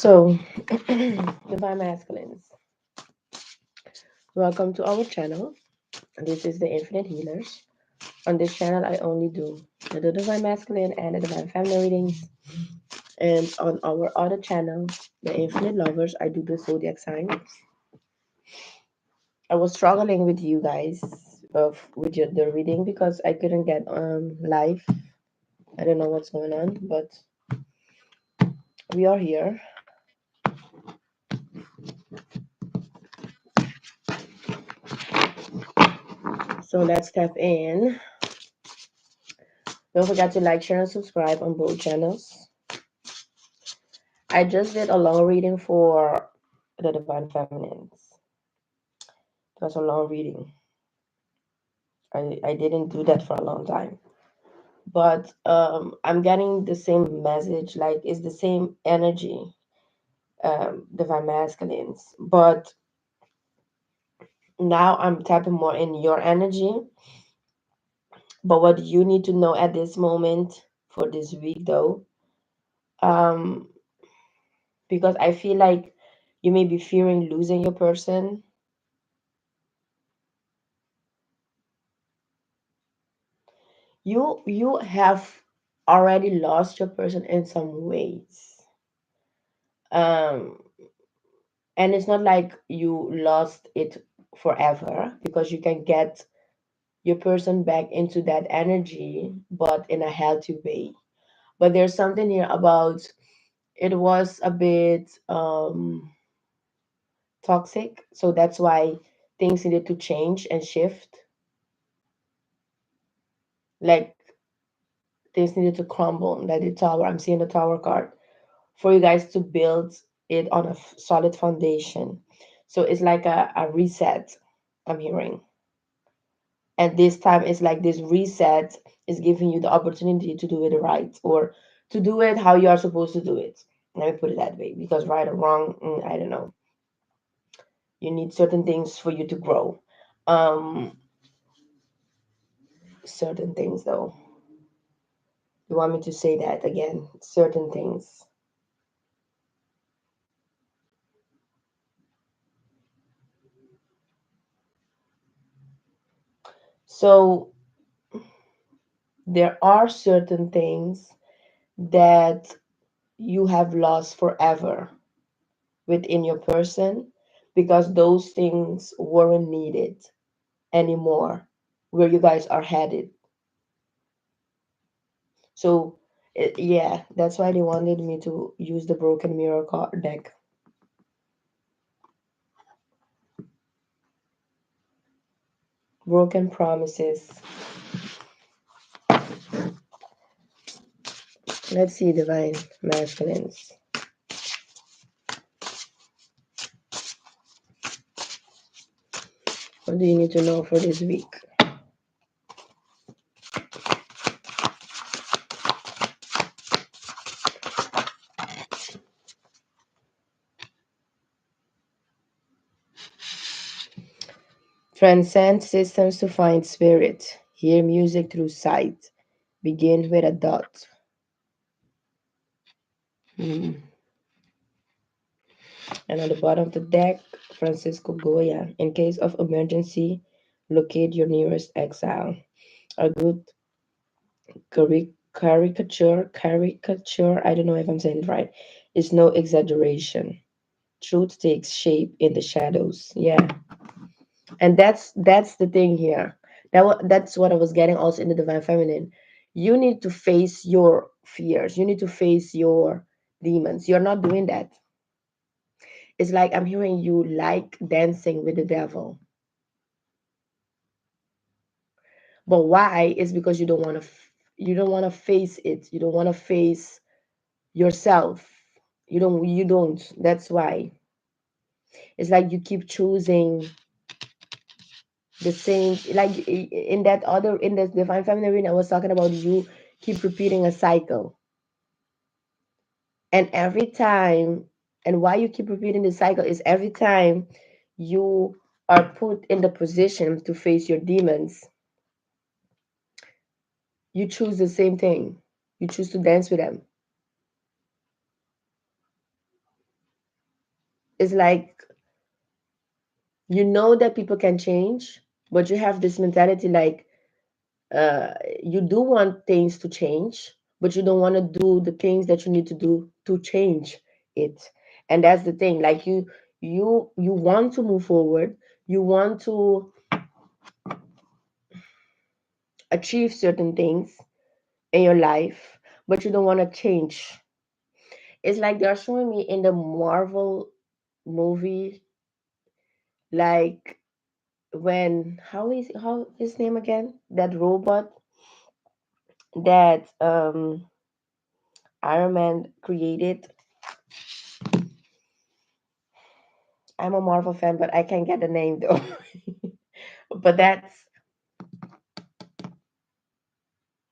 So, Divine Masculines, welcome to our channel. This is the Infinite Healers. On this channel, I only do the Divine Masculine and the Divine Feminine readings. And on our other channel, the Infinite Lovers, I do the zodiac signs. I was struggling with you guys with the reading because I couldn't get live. I don't know what's going on, but we are here. So let's tap in. Don't forget to like, share, and subscribe on both channels. I just did a long reading for the Divine Feminines. It was a long reading. I didn't do that for a long time. But I'm getting the same message, like it's the same energy, Divine Masculines. But now I'm tapping more in your energy. But what you need to know at this moment for this week, though, um, because I feel like you may be fearing losing your person. You have already lost your person in some ways. Um, and it's not like you lost it forever because you can get your person back into that energy, but in a healthy way. But there's something here about it was a bit toxic, so that's why things needed to change and shift. Like things needed to crumble. Like the tower, I'm seeing the tower card for you guys to build it on a solid foundation. So it's like a reset, I'm hearing. And this time it's like this reset is giving you the opportunity to do it right or to do it how you are supposed to do it. Let me put it that way because right or wrong, I don't know. You need certain things for you to grow. Um, certain things though. You want me to say that again? Certain things. So there are certain things that you have lost forever within your person because those things weren't needed anymore where you guys are headed. So, yeah, that's why they wanted me to use the Broken Mirror card deck. Broken promises. Let's see, Divine Masculines. What do you need to know for this week? Transcend systems to find spirit. Hear music through sight. Begin with a dot. Hmm. And on the bottom of the deck, Francisco Goya. In case of emergency, locate your nearest exile. A good caricature, I don't know if I'm saying it right, is no exaggeration. Truth takes shape in the shadows. Yeah. And that's the thing here. That's what I was getting also in the Divine Feminine. You need to face your fears. You need to face your demons. You're not doing that. It's like I'm hearing you like dancing with the devil. But why? Is because you don't want to face it. You don't want to face yourself. You don't. That's why. It's like you keep choosing the same, like in that other, in the Divine Feminine reading I was talking about, you keep repeating a cycle. And every time, and why you keep repeating the cycle is every time you are put in the position to face your demons, you choose the same thing. You choose to dance with them. It's like you know that people can change, but you have this mentality like uh, you do want things to change, but you don't want to do the things that you need to do to change it. And that's the thing. Like you want to move forward, you want to achieve certain things in your life, but you don't want to change. It's like they're showing me in the Marvel movie, like when how his name again? That robot that Iron Man created. I'm a Marvel fan, but I can't get the name though. But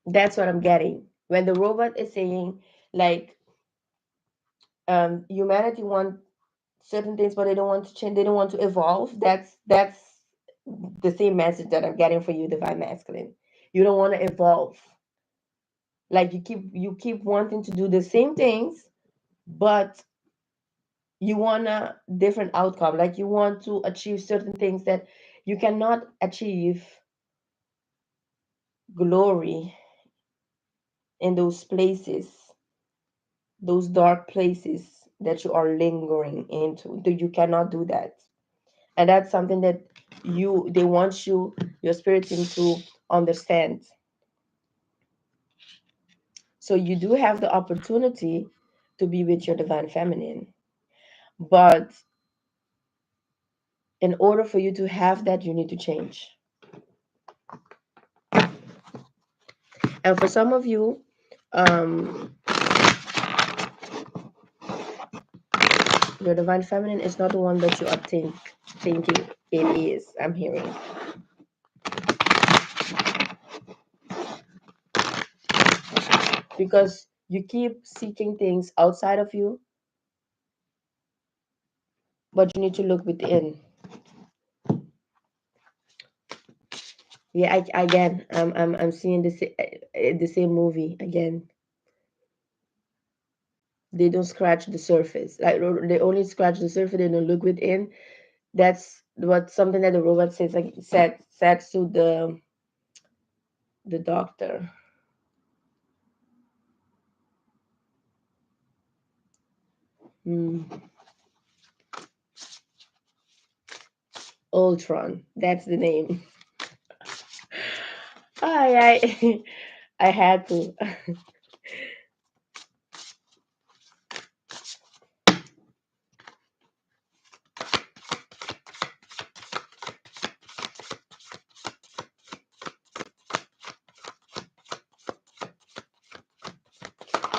that's what I'm getting. When the robot is saying like humanity want certain things but they don't want to change, they don't want to evolve. That's the same message that I'm getting for you, divine masculine. You don't want to evolve. Like you keep wanting to do the same things, but you want a different outcome. Like you want to achieve certain things that you cannot achieve glory in those places, those dark places that you are lingering into. You cannot do that. And that's something that they want your spirit team to understand. So you do have the opportunity to be with your divine feminine. But in order for you to have that, you need to change. And for some of you, um, your divine feminine is not the one that you are thinking it is. I'm hearing. Because you keep seeking things outside of you, but you need to look within. Yeah, again, I'm seeing the same movie again. They don't scratch the surface. Like they only scratch the surface. They don't look within. That's what something that the robot says. Like said to the doctor. Hmm. Ultron. That's the name. I I had to.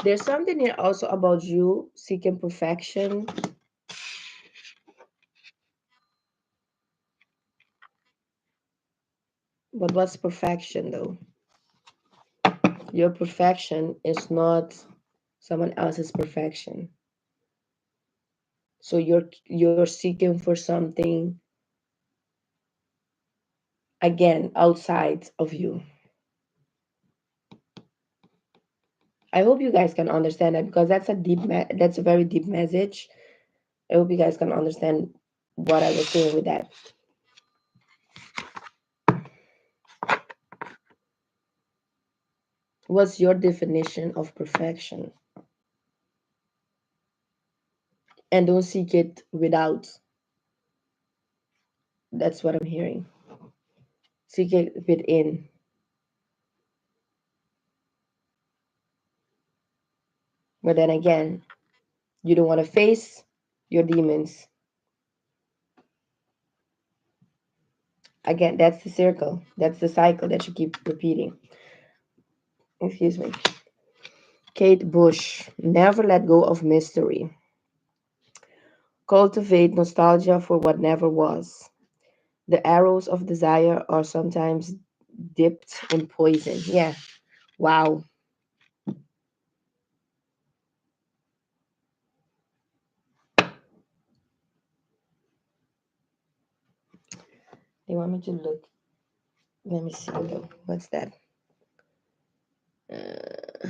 There's something here also about you seeking perfection. But what's perfection though? Your perfection is not someone else's perfection. So you're seeking for something again outside of you. I hope you guys can understand that because that's a very deep message. I hope you guys can understand what I was saying with that. What's your definition of perfection? And don't seek it without. That's what I'm hearing. Seek it within. But then again, you don't want to face your demons. Again, that's the circle. That's the cycle that you keep repeating. Excuse me. Kate Bush, never let go of mystery. Cultivate nostalgia for what never was. The arrows of desire are sometimes dipped in poison. Yeah. Wow. They want me to look. Let me see though. What's that? Uh,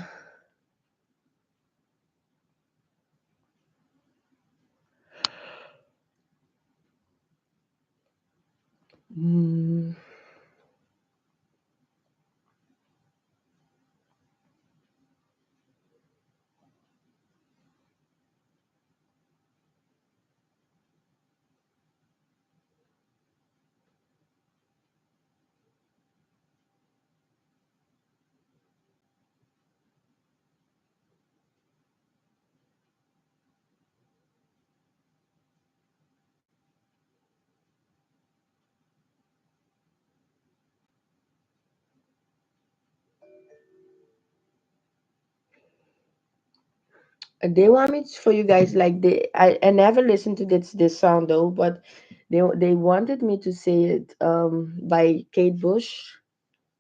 They want me for you guys like I never listened to this song though, but they wanted me to say it by Kate Bush,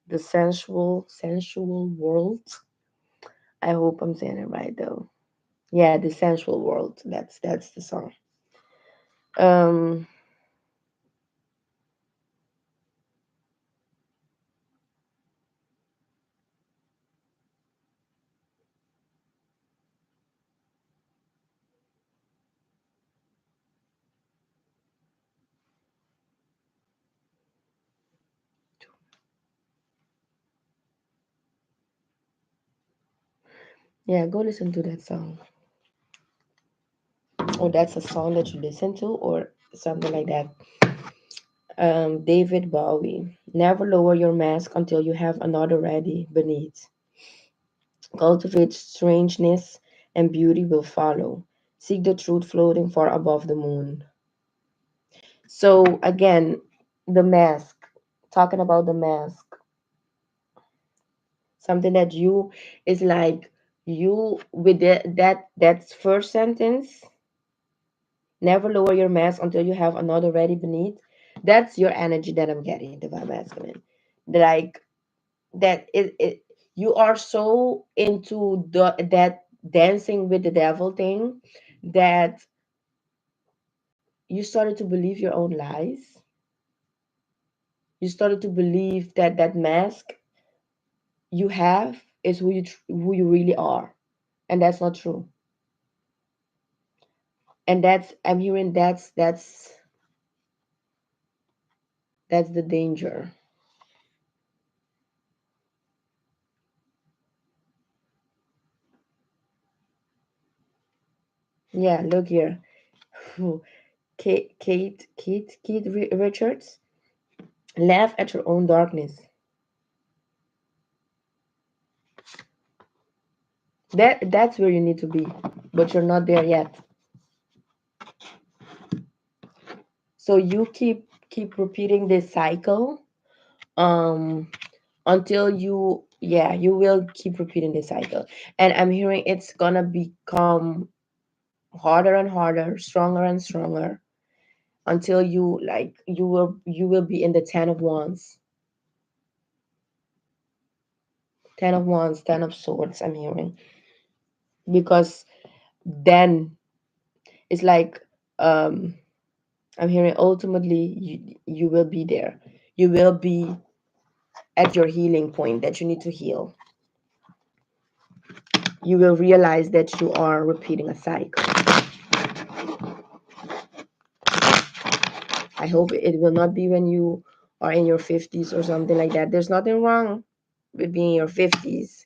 the sensual world. I hope I'm saying it right though. Yeah, the sensual world. That's the song. Um yeah, go listen to that song. Or that's a song that you listen to or something like that. David Bowie. Never lower your mask until you have another ready beneath. Cultivate strangeness, and beauty will follow. Seek the truth floating far above the moon. So again, the mask. Talking about the mask. Something that you is like you with that first sentence. Never lower your mask until you have another ready beneath. That's your energy that I'm getting, divine masculine. Like it you are so into that dancing with the devil thing that you started to believe your own lies. You started to believe that that mask you have is who you really are, and that's not true. And that's I'm hearing that's the danger. Yeah, look here. Kate Richards, laugh at your own darkness. That's where you need to be, but you're not there yet. So you keep repeating this cycle um until you will keep repeating this cycle. And I'm hearing it's gonna become harder and harder, stronger and stronger until you will be in the 10 of wands. 10 of wands, 10 of swords, I'm hearing. Because then it's like um I'm hearing ultimately you will be there. You will be at your healing point that you need to heal. You will realize that you are repeating a cycle. I hope it will not be when you are in your 50s or something like that. There's nothing wrong with being in your 50s,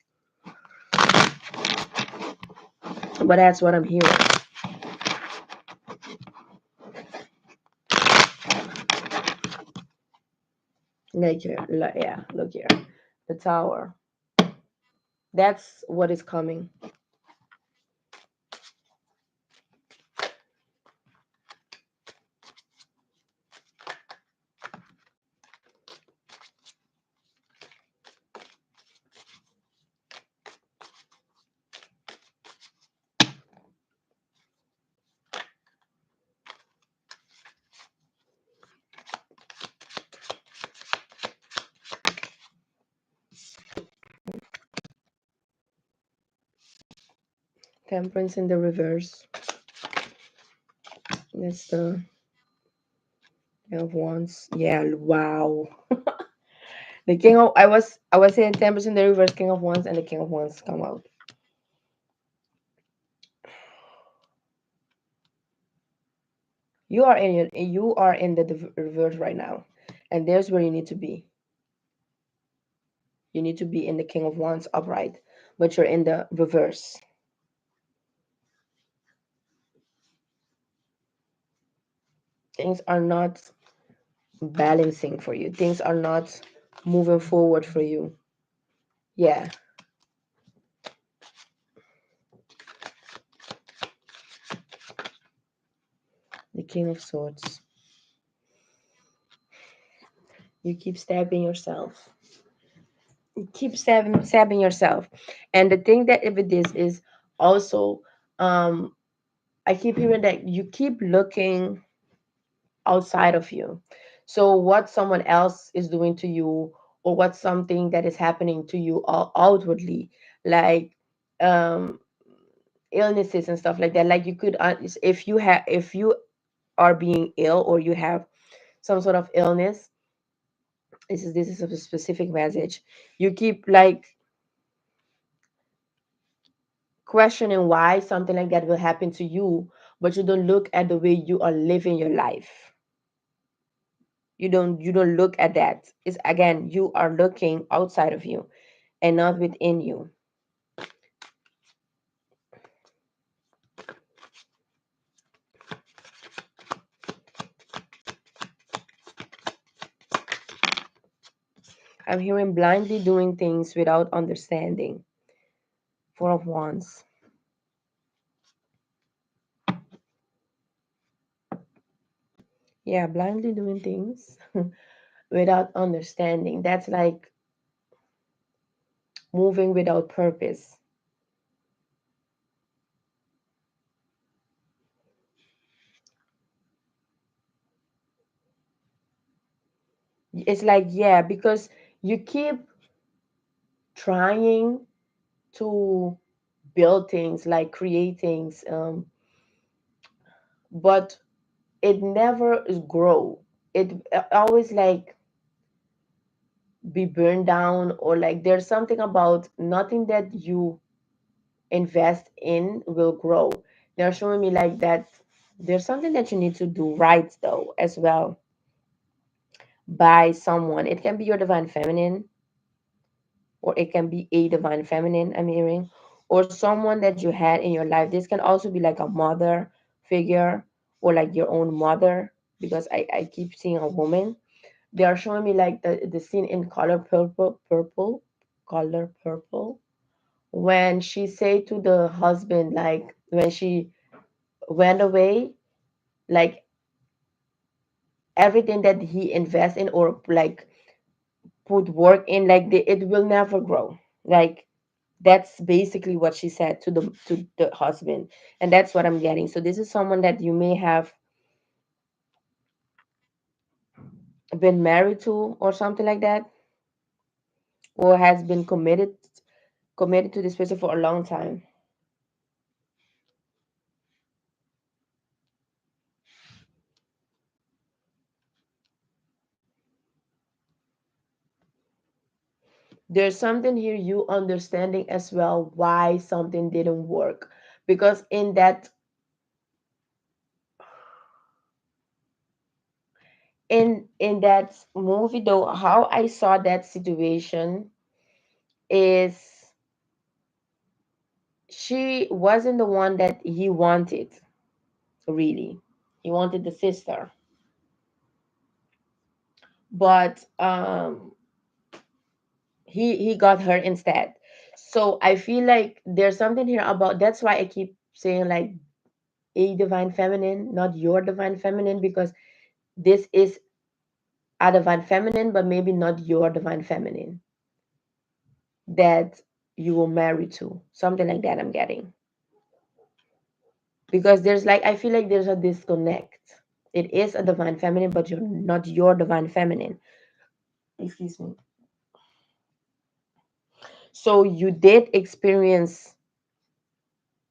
but that's what I'm hearing. Like here, yeah, look here. The tower. That's what is coming. Temperance in the reverse. That's the King of Wands. Yeah, wow. The King of I was saying Temperance in the reverse, King of Wands, and the King of Wands come out. You are in the reverse right now, and there's where you need to be. You need to be in the King of Wands upright, but you're in the reverse. Things are not balancing for you. Things are not moving forward for you. Yeah, the King of Swords. You keep stabbing yourself. You keep stabbing yourself. And the thing that if it is also um I keep hearing that you keep looking outside of you. So what someone else is doing to you, or what something that is happening to you outwardly, like um illnesses and stuff like that. Like you could if you are being ill, or you have some sort of illness, this is a specific message. You keep like questioning why something like that will happen to you, but you don't look at the way you are living your life. You don't look at that. It's again, you are looking outside of you and not within you. I'm hearing blindly doing things without understanding. Four of Wands. Yeah, blindly doing things without understanding. That's like moving without purpose. It's like, yeah, because you keep trying to build things, like create things, but it never is grow. It always like be burned down, or like there's something about nothing that you invest in will grow. They're showing me like that there's something that you need to do right though as well by someone. It can be your divine feminine, or it can be a divine feminine, I'm hearing, or someone that you had in your life. This can also be like a mother figure, or like your own mother, because I keep seeing a woman. They are showing me like the scene in color purple, color purple, when she say to the husband, like when she went away, like everything that he invests in, or like put work in, like it will never grow. Like that's basically what she said to the husband, and that's what I'm getting. So this is someone that you may have been married to, or something like that, or has been committed to this person for a long time. There's something here you understanding as well why something didn't work, because in that movie though, how I saw that situation is she wasn't the one that he wanted, really. He wanted the sister, but he got her instead. So I feel like there's something here about, that's why I keep saying like a divine feminine, not your divine feminine, because this is a divine feminine, but maybe not your divine feminine that you were married to. Something like that I'm getting. Because there's like, I feel like there's a disconnect. It is a divine feminine, but you're not your divine feminine. Excuse me. So you did experience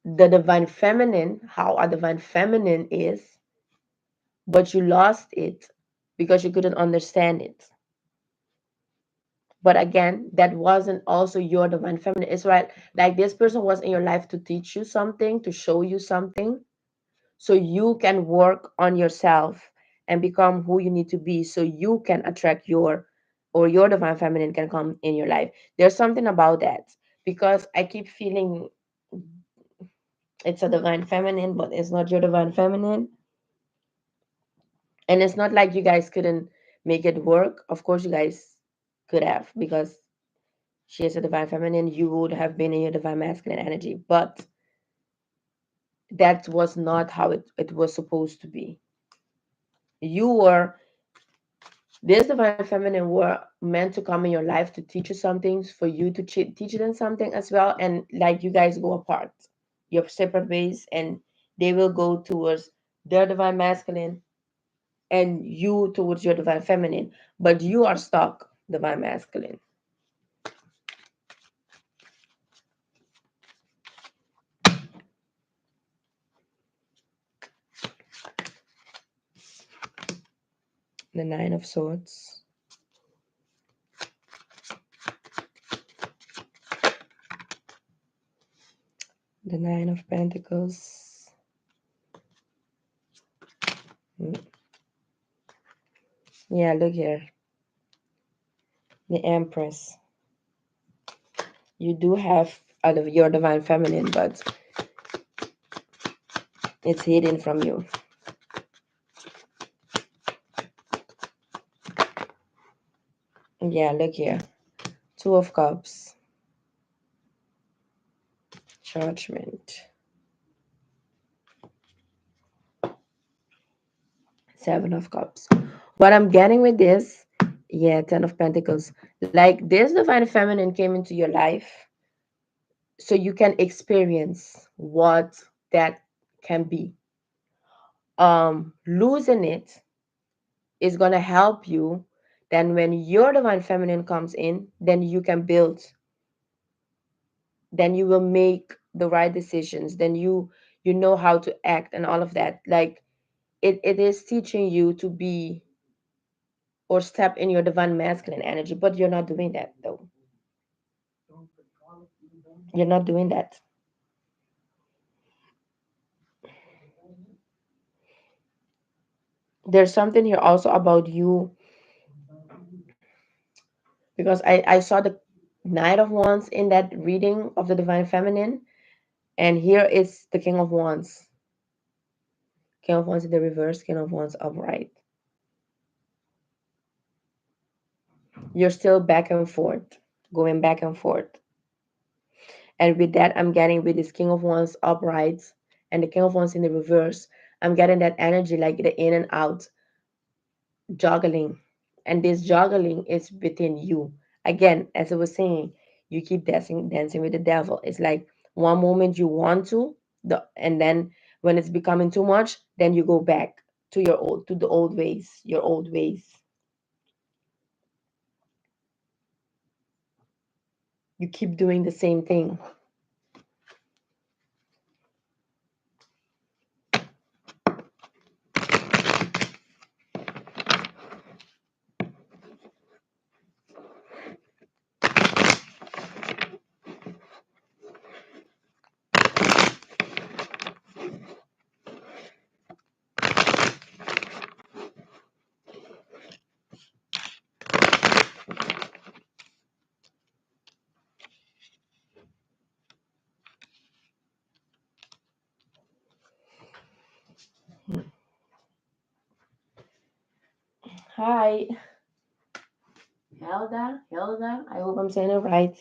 the divine feminine, how a divine feminine is, but you lost it because you couldn't understand it. But again, that wasn't also your divine feminine. It's right. Like this person was in your life to teach you something, to show you something, so you can work on yourself and become who you need to be, so you can attract your divine feminine can come in your life. There's something about that, because I keep feeling it's a divine feminine, but it's not your divine feminine. And it's not like you guys couldn't make it work. Of course, you guys could have, because she is a divine feminine. You would have been in your divine masculine energy, but that was not how it was supposed to be. You were, this divine feminine were meant to come in your life to teach you something, for you to teach them something as well. And like you guys go apart. your separate ways, and they will go towards their divine masculine and you towards your divine feminine, but you are stuck divine masculine. The Nine of Swords, the Nine of Pentacles. Mm, yeah, look here. The Empress. You do have out of your divine feminine, but it's hidden from you. Yeah, look here. Two of Cups. Judgment. Seven of Cups. What I'm getting with this, yeah, Ten of Pentacles. Like this divine feminine came into your life so you can experience what that can be. Losing it is gonna help you. Then when your divine feminine comes in, then you can build, then you will make the right decisions, then you know how to act and all of that. Like it is teaching you to be or step in your divine masculine energy, but you're not doing that though. You're not doing that. There's something here also about you, because I saw the Knight of Wands in that reading of the divine feminine, and here is the King of Wands. King of Wands in the reverse, King of Wands upright. You're still back and forth, going back and forth. And with that, I'm getting with this King of Wands upright and the King of Wands in the reverse. I'm getting that energy like the in and out juggling. And this juggling is within you. Again, as I was saying, you keep dancing with the devil. It's like one moment you want to, and then when it's becoming too much, then you go back to the old ways, your old ways. You keep doing the same thing. Hi, Helda. I hope I'm saying it right.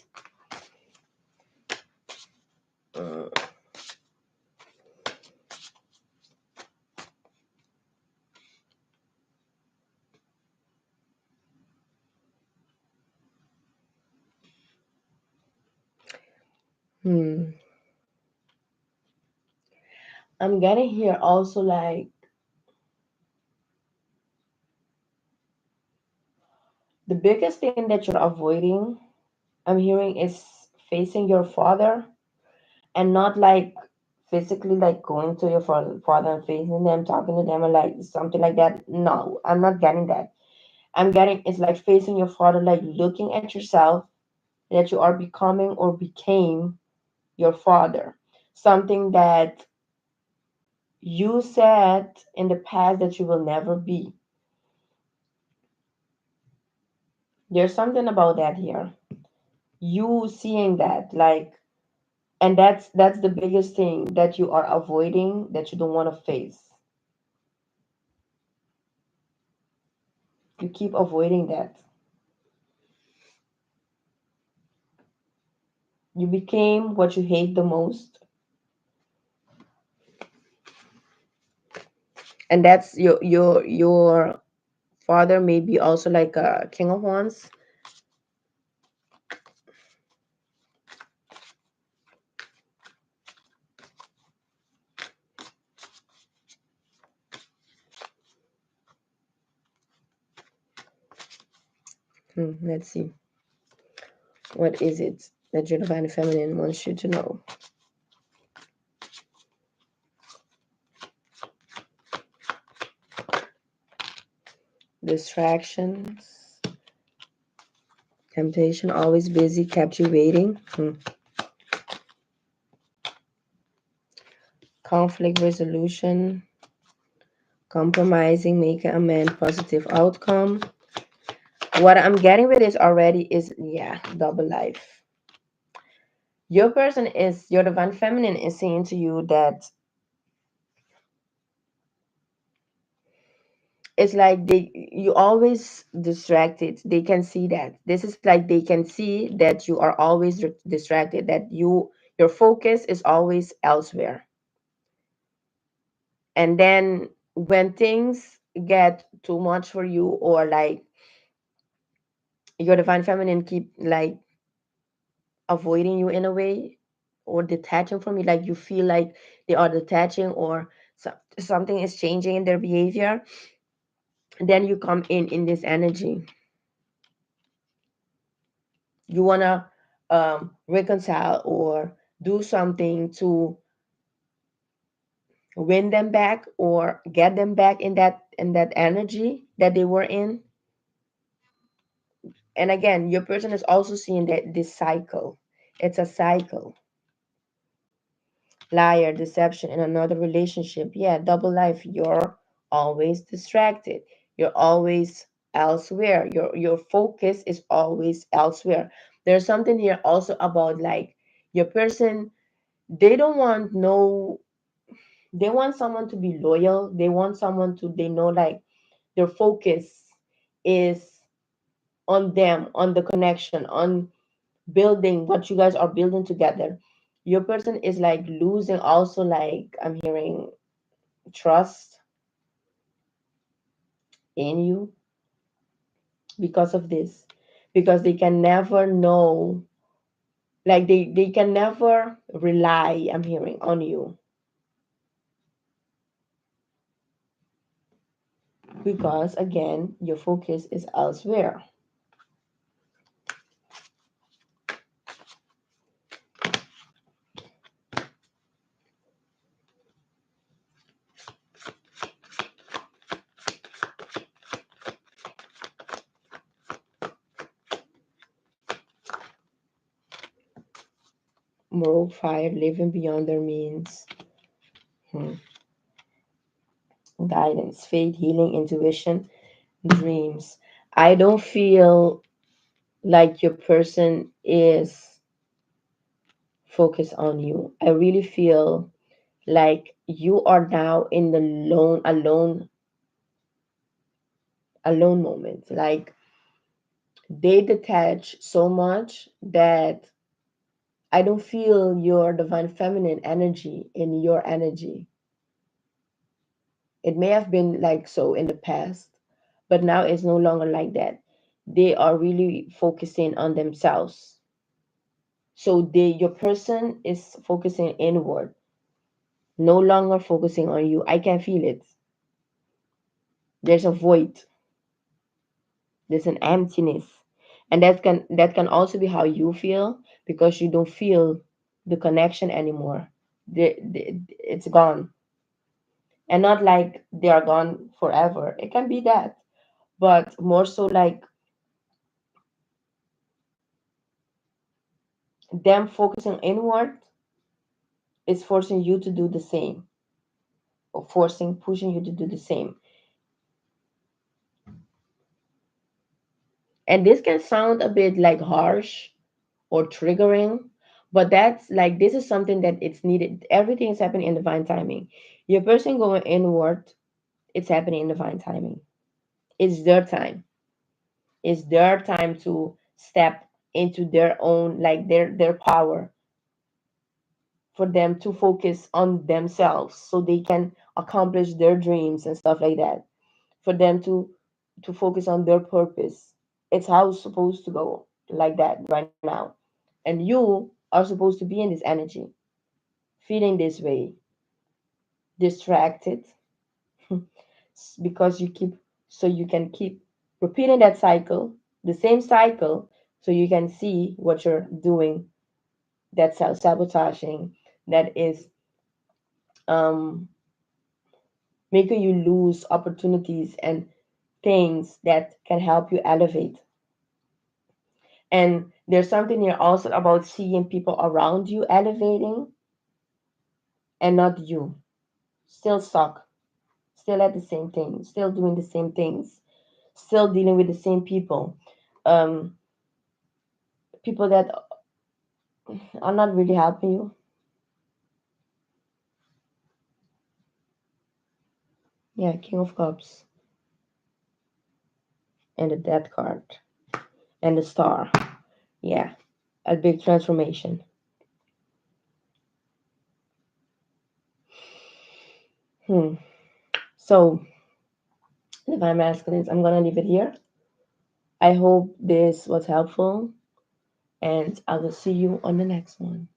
Uh, hmm. I'm getting here also like the biggest thing that you're avoiding, I'm hearing, is facing your father, and not like physically like going to your father and facing them, talking to them, or like something like that. No, I'm not getting that. I'm getting it's like facing your father, like looking at yourself that you are becoming or became your father. Something that you said in the past that you will never be. There's something about that here. You seeing that, like, and that's the biggest thing that you are avoiding, that you don't want to face. You keep avoiding that. You became what you hate the most, and that's your father may be also like a King of Wands. Let's see. What is it that your divine feminine wants you to know? Distractions, temptation, always busy, kept you waiting. Conflict resolution, compromising, make an amend, positive outcome. What I'm getting with this already is, yeah, double life. Your person is, your divine feminine is saying to you that it's like you always distracted. They can see that. This is like they can see that you are always distracted, that your focus is always elsewhere. And then when things get too much for you, or like your divine feminine keep like avoiding you in a way, or detaching from you, like you feel like they are detaching, or something is changing in their behavior, then you come in this energy. You want to reconcile or do something to win them back or get them back in that energy that they were in. And again, your person is also seeing that this cycle. It's a cycle. Liar, deception in another relationship. Yeah, double life. You're always distracted. You're always elsewhere. Your focus is always elsewhere. There's something here also about like your person, they don't want no, they want someone to be loyal. They want someone to, they know like their focus is on them, on the connection, on building what you guys are building together. Your person is like losing also, like I'm hearing trust in you because of this, because they can never know, like they can never rely, I'm hearing, on you, because again your focus is elsewhere. Moral fire, living beyond their means. Hmm. Guidance, faith, healing, intuition, dreams. I don't feel like your person is focused on you. I really feel like you are now in the alone moment. Like they detach so much that I don't feel your divine feminine energy in your energy. It may have been like so in the past, but now it's no longer like that. They are really focusing on themselves. So your person is focusing inward, no longer focusing on you. I can feel it. There's a void, there's an emptiness. And that can also be how you feel, because you don't feel the connection anymore. It's gone. And not like they are gone forever. It can be that. But more so like them focusing inward is forcing you to do the same, or pushing you to do the same. And this can sound a bit like harsh or triggering, but that's like, this is something that it's needed. Everything is happening in divine timing. Your person going inward, it's happening in divine timing. It's their time. It's their time to step into their own, like their power, for them to focus on themselves so they can accomplish their dreams and stuff like that, for them to focus on their purpose. It's how it's supposed to go, like that right now. And you are supposed to be in this energy, feeling this way, distracted, because you keep, so you can keep repeating that cycle. The same cycle, so you can see what you're doing that's self-sabotaging, that is um, making you lose opportunities and things that can help you elevate. And there's something here also about seeing people around you elevating and not you. Still stuck, still at the same thing, still doing the same things, still dealing with the same people. Um, People that are not really helping you. Yeah, King of Cups and the Death card and the Star. Yeah, a big transformation. Hmm. So, Divine Masculines, I'm gonna leave it here. I hope this was helpful, and I will see you on the next one.